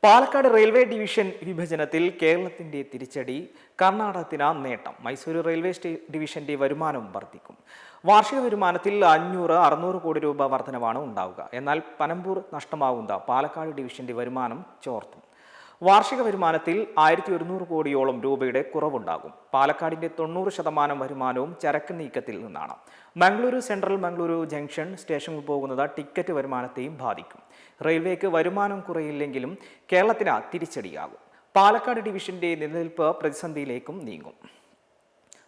Palakkad railway division വിഭജനത്തിൽ കേരളത്തിന്റെ തിരിച്ചടി, കർണാടകത്തിന് നേട്ടം. മൈസൂരു റെയിൽവേ ഡിവിഷന്റെ വരുമാനം വർദ്ധിക്കും. വാർഷിക വരുമാനത്തിൽ 500-600 കോടി രൂപ വർധനവാണ് ഉണ്ടാവുക. എന്നാൽ പനമ്പൂർ നഷ്ടമാവുന്ന പാലക്കാട് ഡിവിഷന്റെ വരുമാനം ചോർത്തും. വാർഷിക വരുമാനത്തിൽ 1100 കോടിയോളം രൂപയുടെ കുറവുണ്ടാകും. പാലക്കാടിന്റെ 90% വരുമാനവും ചരക്ക് നീക്കത്തിൽ നിന്നാണ്. മംഗളൂരു സെൻട്രൽ മംഗളൂരു ജംഗ്ഷൻ സ്റ്റേഷനിൽ പോകുന്നത് ടിക്കറ്റ് വരുമാനത്തെയും ബാധിക്കും. റെയിൽവേക്ക് വരുമാനം കുറയില്ലെങ്കിലും കേരളത്തിന് തിരിച്ചടിയാകും. പാലക്കാട് ഡിവിഷന്റെ നിലനിൽപ്പ് പ്രതിസന്ധിയിലേക്കും നീങ്ങും.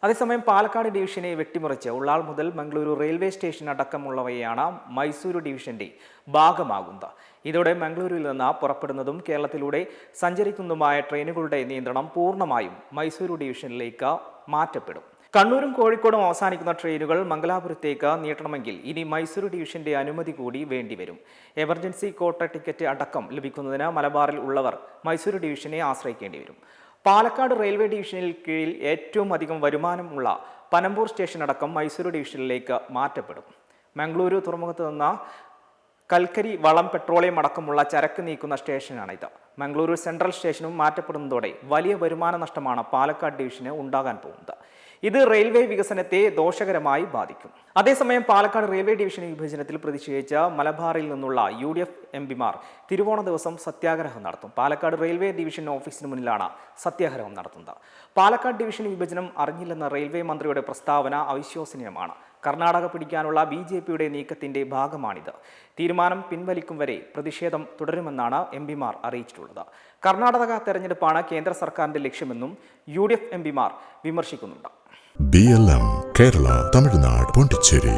അതേസമയം പാലക്കാട് ഡിവിഷനെ വെട്ടിമുറിച്ച് ഉള്ളാൾ മുതൽ മംഗളൂരു റെയിൽവേ സ്റ്റേഷൻ അടക്കമുള്ളവയാണ് മൈസൂരു ഡിവിഷന്റെ ഭാഗമാകുന്നത്. ഇതോടെ മംഗളൂരുവിൽ നിന്ന് പുറപ്പെടുന്നതും കേരളത്തിലൂടെ സഞ്ചരിക്കുന്നതുമായ ട്രെയിനുകളുടെ നിയന്ത്രണം പൂർണ്ണമായും മൈസൂരു ഡിവിഷനിലേക്ക് മാറ്റപ്പെടും. കണ്ണൂരും കോഴിക്കോടും അവസാനിക്കുന്ന ട്രെയിനുകൾ മംഗലാപുരത്തേക്ക് നീട്ടണമെങ്കിൽ ഇനി മൈസൂരു ഡിവിഷന്റെ അനുമതി കൂടി വേണ്ടിവരും. എമർജൻസി കോട്ട ടിക്കറ്റ് അടക്കം ലഭിക്കുന്നതിന് മലബാറിൽ ഉള്ളവർ മൈസൂരു ഡിവിഷനെ ആശ്രയിക്കേണ്ടി വരും. പാലക്കാട് റെയിൽവേ ഡിവിഷനിൽ കീഴിൽ ഏറ്റവും അധികം വരുമാനമുള്ള പനമ്പൂർ സ്റ്റേഷൻ അടക്കം മൈസൂരു ഡിവിഷനിലേക്ക് മാറ്റപ്പെടും. മംഗളൂരു തുറമുഖത്ത് നിന്ന് കൽക്കരി, വളം, പെട്രോളിയം അടക്കമുള്ള ചരക്ക് നീക്കുന്ന സ്റ്റേഷനാണിത്. മംഗളൂരു സെൻട്രൽ സ്റ്റേഷനും മാറ്റപ്പെടുന്നതോടെ വലിയ വരുമാന നഷ്ടമാണ് പാലക്കാട് ഡിവിഷന് ഉണ്ടാകാൻ പോകുന്നത്. ഇത് റെയിൽവേ വികസനത്തെ ദോഷകരമായി ബാധിക്കും. അതേസമയം പാലക്കാട് റെയിൽവേ ഡിവിഷൻ വിഭജനത്തിൽ പ്രതിഷേധിച്ച് മലബാറിൽ നിന്നുള്ള UDF MPമാർ തിരുവോണ ദിവസം സത്യാഗ്രഹം നടത്തും. പാലക്കാട് റെയിൽവേ ഡിവിഷൻ ഓഫീസിന് മുന്നിലാണ് സത്യാഗ്രഹം നടത്തുന്നത്. പാലക്കാട് ഡിവിഷൻ വിഭജനം അറിഞ്ഞില്ലെന്ന റെയിൽവേ മന്ത്രിയുടെ പ്രസ്താവന അവിശ്വസനീയമാണ്. കർണാടക പിടിക്കാനുള്ള BJPയുടെ നീക്കത്തിന്റെ ഭാഗമാണിത്. തീരുമാനം പിൻവലിക്കും വരെ പ്രതിഷേധം തുടരുമെന്നാണ് MPമാർ അറിയിച്ചിട്ടുള്ളത്. കർണാടക തെരഞ്ഞെടുപ്പാണ് കേന്ദ്ര സർക്കാരിന്റെ ലക്ഷ്യമെന്നും UDF MPമാർ വിമർശിക്കുന്നുണ്ട്. BLM കേരള, തമിഴ്നാട്, പോണ്ടിച്ചേരി.